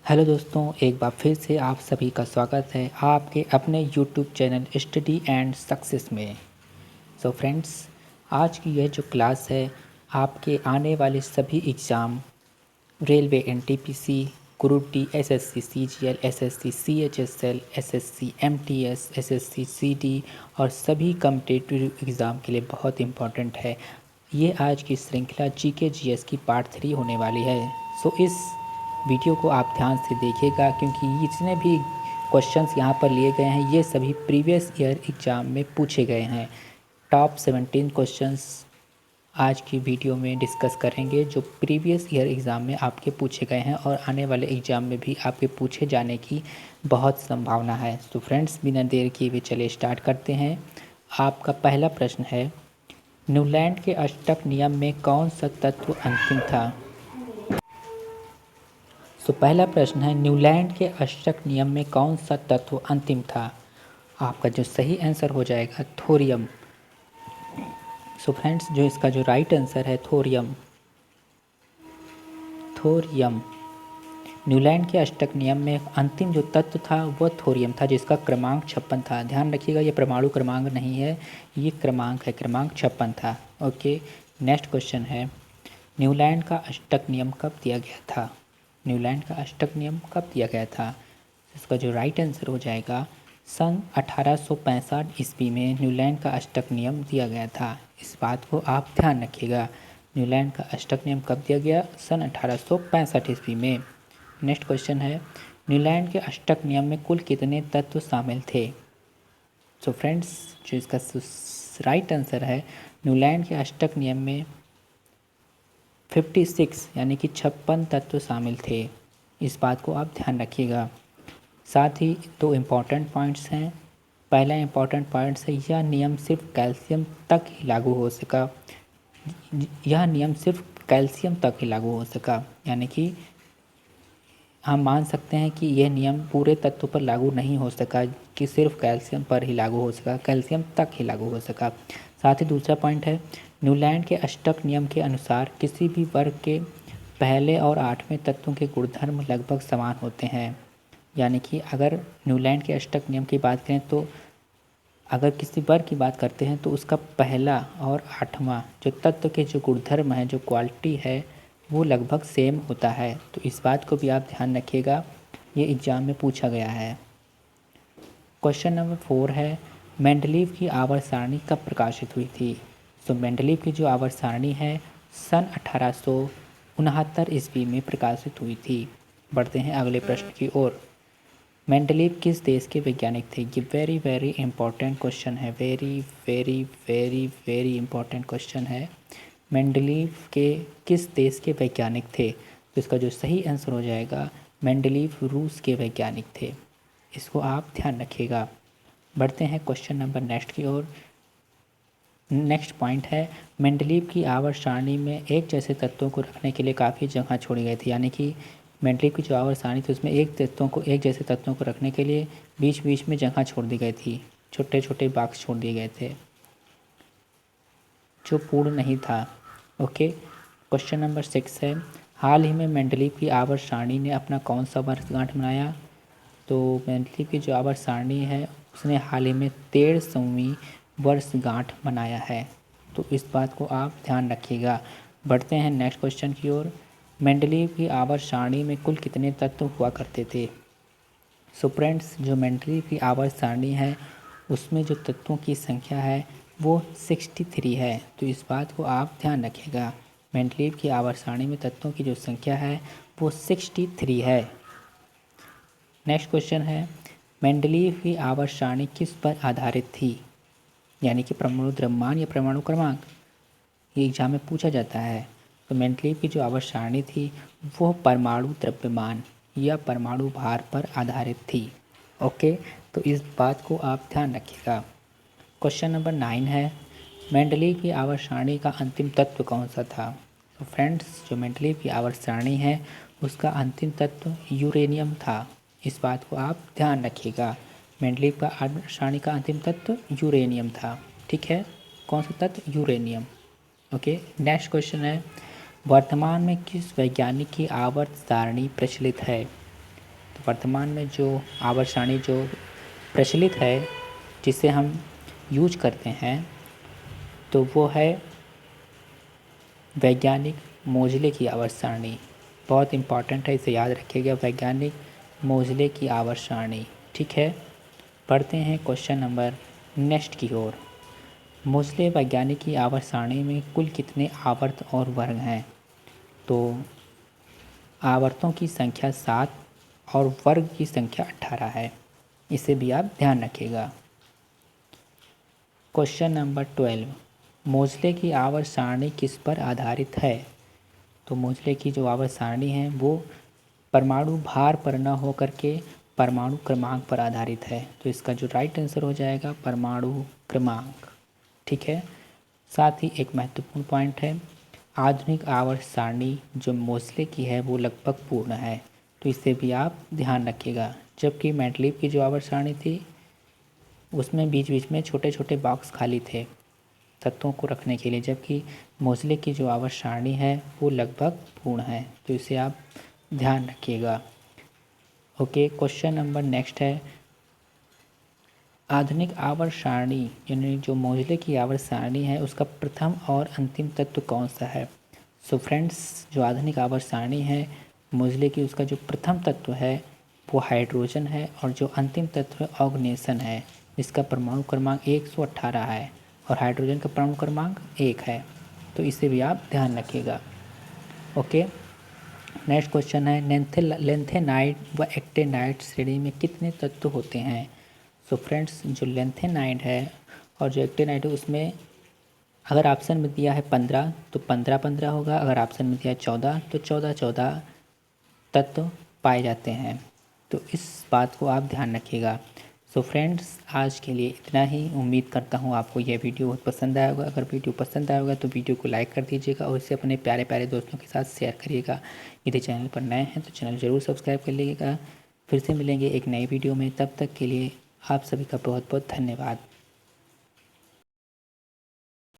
Hello दोस्तों, एक बार फिर से आप सभी का स्वागत है आपके अपने YouTube channel study and success में। सो फ्रेंड्स, आज की यह जो क्लास है आपके आने वाले सभी exam railway NTPC, group D, SSC CGL, SSC CHSL, SSC MTS, SSC CD और सभी कॉम्पिटिटिव एग्ज़ाम के लिए बहुत इम्पोर्टेंट है। ये आज की श्रृंखला जीके जीएस की पार्ट 3 होने वाली है। सो इस वीडियो को आप ध्यान से देखिएगा क्योंकि जितने भी क्वेश्चंस यहाँ पर लिए गए हैं ये सभी प्रीवियस ईयर एग्ज़ाम में पूछे गए हैं। टॉप 17 क्वेश्चंस आज की वीडियो में डिस्कस करेंगे जो प्रीवियस ईयर एग्ज़ाम में आपके पूछे गए हैं और आने वाले एग्ज़ाम में भी आपके पूछे जाने की बहुत संभावना है। तो फ्रेंड्स, बिना देर किए हुए चलिए स्टार्ट करते हैं। आपका पहला प्रश्न है, न्यूलैंड के अष्टक नियम में कौन सा तत्व अंतिम था? पहला प्रश्न है, न्यूलैंड के अष्टक नियम में कौन सा तत्व अंतिम था? आपका जो सही आंसर हो जाएगा थोरियम। फ्रेंड्स, जो इसका जो राइट आंसर है थोरियम। थोरियम। न्यूलैंड के अष्टक नियम में अंतिम जो तत्व था वह थोरियम था जिसका क्रमांक 56 था। ध्यान रखिएगा, ये परमाणु क्रमांक नहीं है, ये क्रमांक है, क्रमांक 56 था। ओके, नेक्स्ट क्वेश्चन है, न्यूलैंड का अष्टक नियम कब दिया गया था? न्यूलैंड का अष्टक नियम कब दिया गया था? इसका जो राइट आंसर हो जाएगा सन 1865 ईस्वी में न्यूलैंड का अष्टक नियम दिया गया था। इस बात को आप ध्यान रखिएगा। न्यूलैंड का अष्टक नियम कब दिया गया? सन 1865 ईस्वी में। नेक्स्ट क्वेश्चन है, न्यूलैंड के अष्टक नियम में कुल कितने तत्व शामिल थे? फ्रेंड्स, जो इसका राइट आंसर है, न्यूलैंड के अष्टक नियम में 56 यानी कि 56 तत्व शामिल थे। इस बात को आप ध्यान रखिएगा। साथ ही दो इम्पॉर्टेंट पॉइंट्स हैं। पहला इम्पॉर्टेंट पॉइंट्स है, यह नियम सिर्फ कैल्शियम तक ही लागू हो सका। यह नियम सिर्फ कैल्शियम तक ही लागू हो सका, यानी कि हम मान सकते हैं कि यह नियम पूरे तत्वों पर लागू नहीं हो सका, कि सिर्फ कैल्शियम पर ही लागू हो सका, कैल्शियम तक ही लागू हो सका। साथ ही दूसरा पॉइंट है, न्यूलैंड के अष्टक नियम के अनुसार किसी भी वर्ग के पहले और 8वें तत्वों के गुणधर्म लगभग समान होते हैं। यानी कि अगर न्यूलैंड के अष्टक नियम की बात करें तो अगर किसी वर्ग की बात करते हैं तो उसका पहला और 8वां जो तत्व के जो गुणधर्म है, जो क्वालिटी है, वो लगभग सेम होता है। तो इस बात को भी आप ध्यान रखिएगा, ये एग्ज़ाम में पूछा गया है। क्वेश्चन नंबर 4 है, मेंडलीव की आवर्त सारणी कब प्रकाशित हुई थी? मेंडलीव की जो आवर्त सारणी है सन 1869 ईस्वी में प्रकाशित हुई थी। बढ़ते हैं अगले प्रश्न की ओर। मेंडलीव किस देश के वैज्ञानिक थे? ये वेरी वेरी इंपॉर्टेंट क्वेश्चन है, very very very very important question है। मेंडलीव के किस देश के वैज्ञानिक थे? तो इसका जो सही आंसर हो जाएगा, मेंडलीव रूस के वैज्ञानिक थे। इसको आप ध्यान रखिएगा। बढ़ते हैं क्वेश्चन नंबर नेक्स्ट की ओर। नेक्स्ट पॉइंट है, मेंडलीव की आवर्त सारणी में एक जैसे तत्वों को रखने के लिए काफ़ी जगह छोड़ी गई थी। यानी कि मेंडलीव की जो आवर्त सारणी थी उसमें एक जैसे तत्वों को रखने के लिए बीच बीच में जगह छोड़ दी गई थी, छोटे छोटे बॉक्स छोड़ दिए गए थे जो पूर्ण नहीं था। ओके, क्वेश्चन नंबर 6 है, हाल ही में मेंडलीव की आवर्त सारणी ने अपना कौन सा वर्षगांठ मनाया? तो मेंडलीव की जो आवर्त सारणी है उसने हाल ही में 13वीं वर्षगांठ मनाया है। तो इस बात को आप ध्यान रखिएगा। बढ़ते हैं नेक्स्ट क्वेश्चन की ओर। मेंडलीव की आवर्त सारणी में कुल कितने तत्व हुआ करते थे? फ्रेंड्स, जो मेंडलीव की आवर्त सारणी है उसमें जो तत्वों की संख्या है वो 63 है। तो इस बात को आप ध्यान रखिएगा। मेंडलीव की आवर्त सारणी में तत्वों की जो संख्या है वो 63 है। नेक्स्ट क्वेश्चन है, मेंडलीव की आवर्त सारणी किस पर आधारित थी? यानी कि परमाणु द्रव्यमान या परमाणु क्रमांक, ये एग्जाम में पूछा जाता है। तो मेंडलीव की जो आवर्त सारणी थी वो परमाणु द्रव्यमान या परमाणु भार पर आधारित थी। ओके, तो इस बात को आप ध्यान रखिएगा। क्वेश्चन नंबर 9 है, मेंडलीव की आवर्त सारणी का अंतिम तत्व कौन सा था? तो फ्रेंड्स, जो मेंडलीव की आवर्त सारणी है उसका अंतिम तत्व यूरेनियम था। इस बात को आप ध्यान रखिएगा। मेंडलीव का आवर्त सारणी का अंतिम तत्व यूरेनियम था। ठीक है, कौन सा तत्व? यूरेनियम। ओके, नेक्स्ट क्वेश्चन है, वर्तमान में किस वैज्ञानिक की आवर्त सारणी प्रचलित है? तो वर्तमान में जो आवर्त सारणी जो प्रचलित है, जिसे हम यूज करते हैं, तो वो है वैज्ञानिक मोज़ले की आवर्त सारणी। बहुत इम्पॉर्टेंट है, इसे याद रखिएगा, वैज्ञानिक मोज़ले की आवर्त सारणी। ठीक है, पढ़ते हैं क्वेश्चन नंबर नेक्स्ट की ओर। मोज़ले वैज्ञानिक की आवर्त सारणी में कुल कितने आवर्त और वर्ग हैं? तो आवर्तों की संख्या 7 और वर्ग की संख्या 18 है। इसे भी आप ध्यान रखिएगा। क्वेश्चन नंबर 12, मोज़ले की आवर्त सारणी किस पर आधारित है? तो मोज़ले की जो आवर्त सारणी है वो परमाणु भार पर न होकर के परमाणु क्रमांक पर आधारित है। तो इसका जो राइट आंसर हो जाएगा परमाणु क्रमांक। ठीक है, साथ ही एक महत्वपूर्ण पॉइंट है, आधुनिक आवर्त सारणी जो मोज़ले की है वो लगभग पूर्ण है। तो इसे भी आप ध्यान रखिएगा। जबकि मेंडलीव की जो आवर्त सारणी थी उसमें बीच बीच में छोटे छोटे बॉक्स खाली थे तत्वों को रखने के लिए, जबकि मोज़ले की जो आवर्त सारणी है वो लगभग पूर्ण है। तो इसे आप ध्यान रखिएगा। ओके, क्वेश्चन नंबर नेक्स्ट है, आधुनिक आवर्त सारणी यानी जो मोज़ले की आवर्त सारणी है उसका प्रथम और अंतिम तत्व कौन सा है? सो फ्रेंड्स, जो आधुनिक आवर्त सारणी है मोज़ले की, उसका जो प्रथम तत्व है वो हाइड्रोजन है और जो अंतिम तत्व ऑर्गेनेशन है, जिसका परमाणु क्रमांक 118 है और हाइड्रोजन का परमाणु क्रमांक 1 है। तो इसे भी आप ध्यान रखिएगा। ओके, नेक्स्ट क्वेश्चन है, लेंथेनाइड व एक्टेनाइड श्रेणी में कितने तत्व होते हैं? सो फ्रेंड्स, जो लेंथेनाइड है और जो एक्टेनाइड है उसमें अगर ऑप्शन में दिया है 15 तो 15 होगा, अगर ऑप्शन में दिया है 14 तो 14 तत्व पाए जाते हैं। तो इस बात को आप ध्यान रखिएगा। सो फ्रेंड्स, आज के लिए इतना ही। उम्मीद करता हूँ आपको यह वीडियो बहुत पसंद आया होगा। अगर वीडियो पसंद आया होगा तो वीडियो को लाइक कर दीजिएगा और इसे अपने प्यारे प्यारे दोस्तों के साथ शेयर करिएगा। यदि चैनल पर नए हैं तो चैनल ज़रूर सब्सक्राइब कर लीजिएगा। फिर से मिलेंगे एक नई वीडियो में, तब तक के लिए आप सभी का बहुत बहुत धन्यवाद।